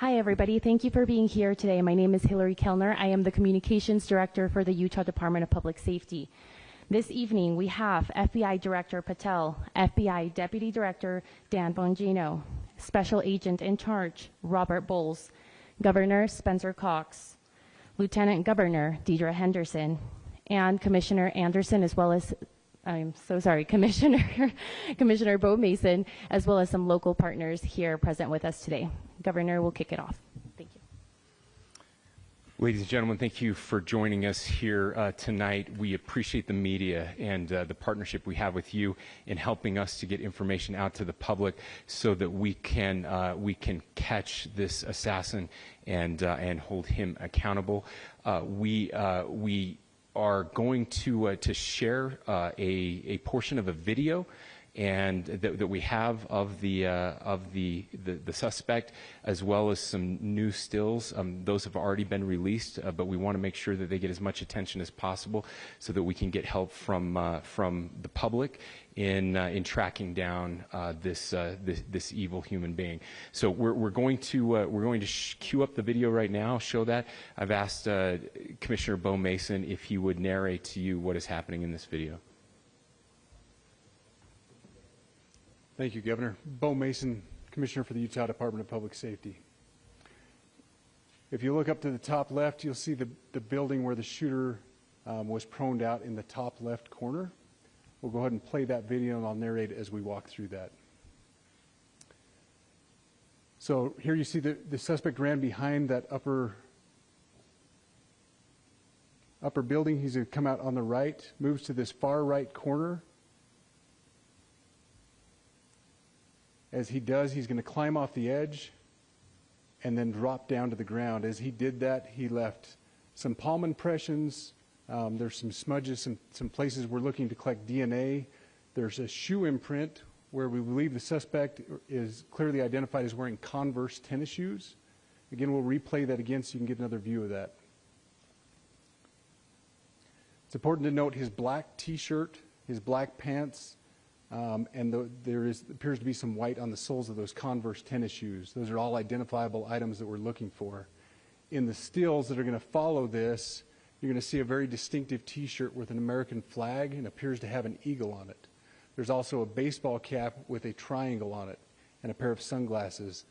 Hi, everybody. Thank you for being here today. My name is Hillary Kellner. I am the Communications Director for the Utah Department of Public Safety. This evening, we have FBI Director Patel, FBI Deputy Director Dan Bongino, Special Agent in Charge Robert Bowles, Governor Spencer Cox, Lieutenant Governor Deidre Henderson, and Commissioner Anderson, as well as Commissioner Bo Mason, as well as some local partners here present with us today. Governor will kick it off. Thank you. Ladies and gentlemen, thank you for joining us here tonight. We appreciate the media and the partnership we have with you in helping us to get information out to the public so that we can catch this assassin and hold him accountable. We are going to share a portion of a video and that we have of the suspect, as well as some new stills. Those have already been released, but we want to make sure that they get as much attention as possible so that we can get help from the public in tracking down this evil human being. So we're going to cue up the video right now, show that. I've asked Commissioner Bo Mason if he would narrate to you what is happening in this video. Thank you, Governor. Bo Mason, Commissioner for the Utah Department of Public Safety. If you look up to the top left, you'll see the building where the shooter was proned out in the top left corner. We'll go ahead and play that video, and I'll narrate as we walk through that. So here you see the suspect ran behind that upper building. He's going to come out on the right, moves to this far right corner. As he does, he's going to climb off the edge and then drop down to the ground. As he did that, he left some palm impressions. There's some smudges, some places we're looking to collect DNA. There's a shoe imprint where we believe the suspect is clearly identified as wearing Converse tennis shoes. Again, we'll replay that again so you can get another view of that. It's important to note his black T-shirt, his black pants, and there appears to be some white on the soles of those Converse tennis shoes. Those are all identifiable items that we're looking for. In the stills that are going to follow this, you're going to see a very distinctive T-shirt with an American flag and appears to have an eagle on it. There's also a baseball cap with a triangle on it and a pair of sunglasses.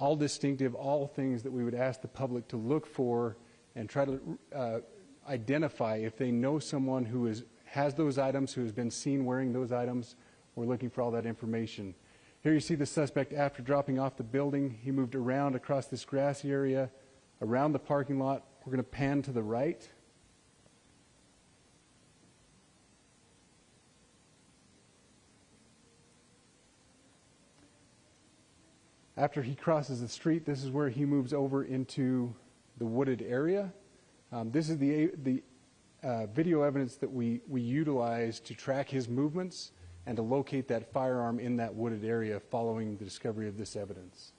All distinctive, all things that we would ask the public to look for and try to identify if they know someone who has those items, who has been seen wearing those items. We're looking for all that information. Here you see the suspect after dropping off the building. He moved around across this grassy area, around the parking lot. We're going to pan to the right. After he crosses the street, this is where he moves over into the wooded area. This is the video evidence that we utilize to track his movements and to locate that firearm in that wooded area following the discovery of this evidence.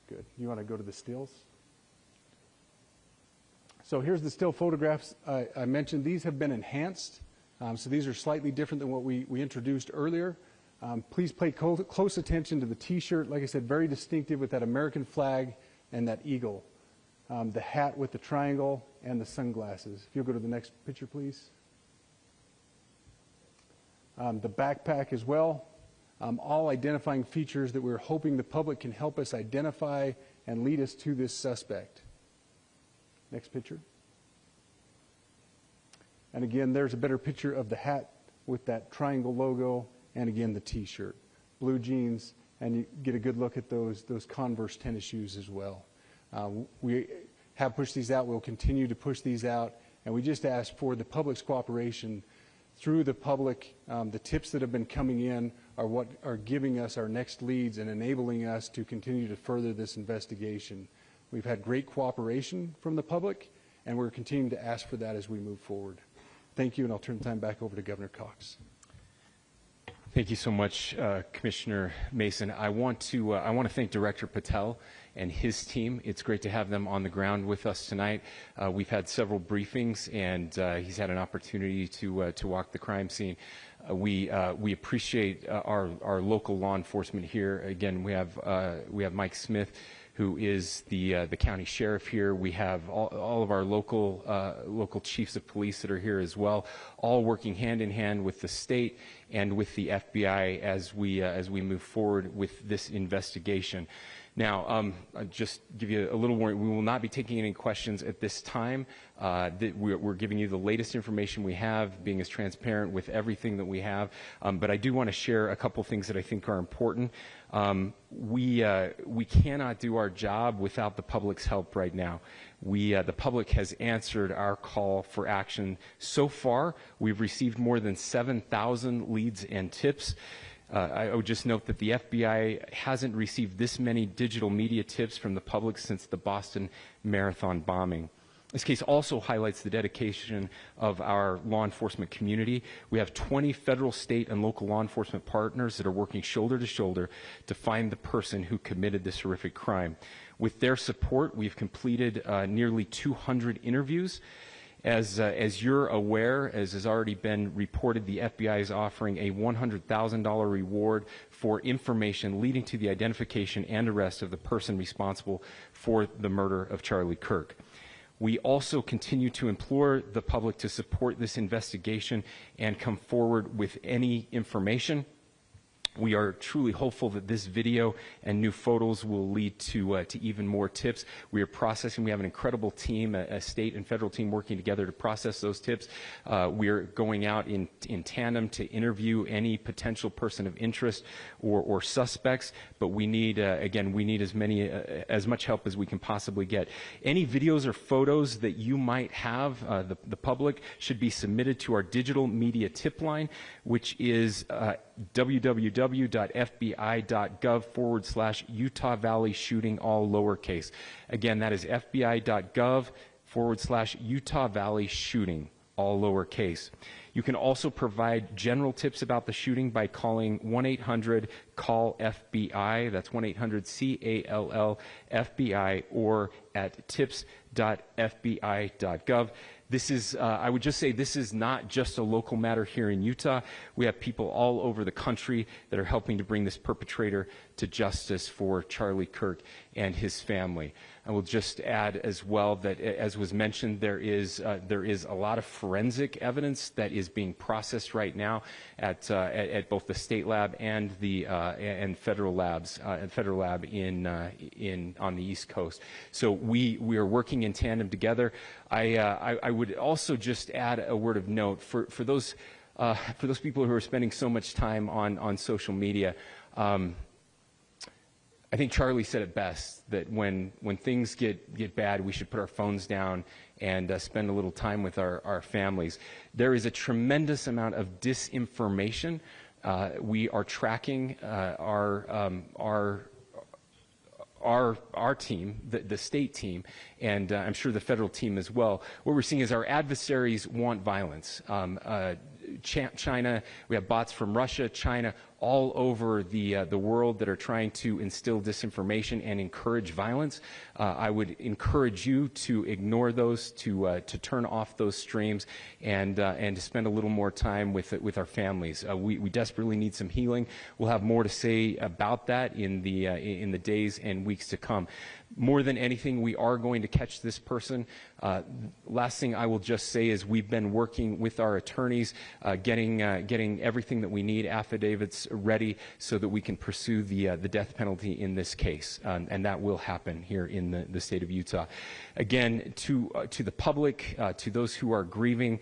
Good. You want to go to the stills? So here's the still photographs I mentioned. These have been enhanced, so these are slightly different than what we introduced earlier. Please pay close attention to the T-shirt. Like I said, very distinctive with that American flag and that eagle. The hat with the triangle and the sunglasses. If you'll go to the next picture, please. The backpack as well. All identifying features that we're hoping the public can help us identify and lead us to this suspect. Next picture. And again, there's a better picture of the hat with that triangle logo, and again the T-shirt. Blue jeans, and you get a good look at those Converse tennis shoes as well. We have pushed these out. We'll continue to push these out, and we just ask for the public's cooperation through the public. The tips that have been coming in are what are giving us our next leads and enabling us to continue to further this investigation. We've had great cooperation from the public, and we're continuing to ask for that as we move forward. Thank you, and I'll turn the time back over to Governor Cox. Thank you so much, Commissioner Mason. I want to thank Director Patel and his team. It's great to have them on the ground with us tonight. We've had several briefings, and he's had an opportunity to walk the crime scene. We appreciate our local law enforcement here. Again, we have Mike Smith, who is the county sheriff here. We have all of our local chiefs of police that are here as well, all working hand in hand with the state and with the FBI as we move forward with this investigation. Now, I'll just give you a little warning. We will not be taking any questions at this time. We're giving you the latest information we have, being as transparent with everything that we have. But I do want to share a couple things that I think are important. We cannot do our job without the public's help right now. The public has answered our call for action. So far, we've received more than 7,000 leads and tips. I would just note that the FBI hasn't received this many digital media tips from the public since the Boston Marathon bombing. This case also highlights the dedication of our law enforcement community. We have 20 federal, state, and local law enforcement partners that are working shoulder to shoulder to find the person who committed this horrific crime. With their support, we've completed nearly 200 interviews. As you're aware, as has already been reported, the FBI is offering a $100,000 reward for information leading to the identification and arrest of the person responsible for the murder of Charlie Kirk. We also continue to implore the public to support this investigation and come forward with any information. We are truly hopeful that this video and new photos will lead to even more tips. We are processing. We have an incredible team, a state and federal team working together to process those tips. We are going out in tandem to interview any potential person of interest or suspects. But we need, again, we need as much help as we can possibly get. Any videos or photos that you might have, the public, should be submitted to our digital media tip line, which is www.fbi.gov/Utah Valley shooting, all lowercase. Again, that is fbi.gov/Utah Valley shooting, all lowercase. You can also provide general tips about the shooting by calling 1-800-CALL-FBI. That's 1-800-CALL-FBI, or at tips.fbi.gov. This is, I would just say, this is not just a local matter here in Utah. We have people all over the country that are helping to bring this perpetrator to justice for Charlie Kirk and his family. I will just add as well that, as was mentioned, there is a lot of forensic evidence that is being processed right now at both the state lab and the federal labs, federal lab on the East Coast. So we are working in tandem together. I would also just add a word of note for those people who are spending so much time on social media. I think Charlie said it best, that when things get bad, we should put our phones down and spend a little time with our families. There is a tremendous amount of disinformation. We are tracking our team, the state team, and I'm sure the federal team as well. What we're seeing is our adversaries want violence. China, we have bots from Russia, China, all over the world that are trying to instill disinformation and encourage violence. I would encourage you to ignore those, to turn off those streams, and to spend a little more time with our families. We desperately need some healing. We'll have more to say about that in the days and weeks to come. More than anything, we are going to catch this person. Last thing I will just say is we've been working with our attorneys, getting everything that we need, affidavits ready, so that we can pursue the death penalty in this case, and that will happen here in the state of Utah. Again, to the public, to those who are grieving,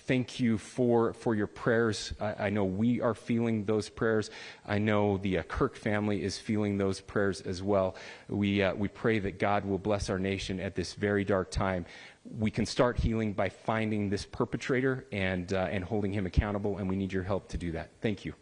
thank you for your prayers. I know we are feeling those prayers. I know the Kirk family is feeling those prayers as well. We pray that God will bless our nation at this very dark time. We can start healing by finding this perpetrator and holding him accountable, and we need your help to do that. Thank you.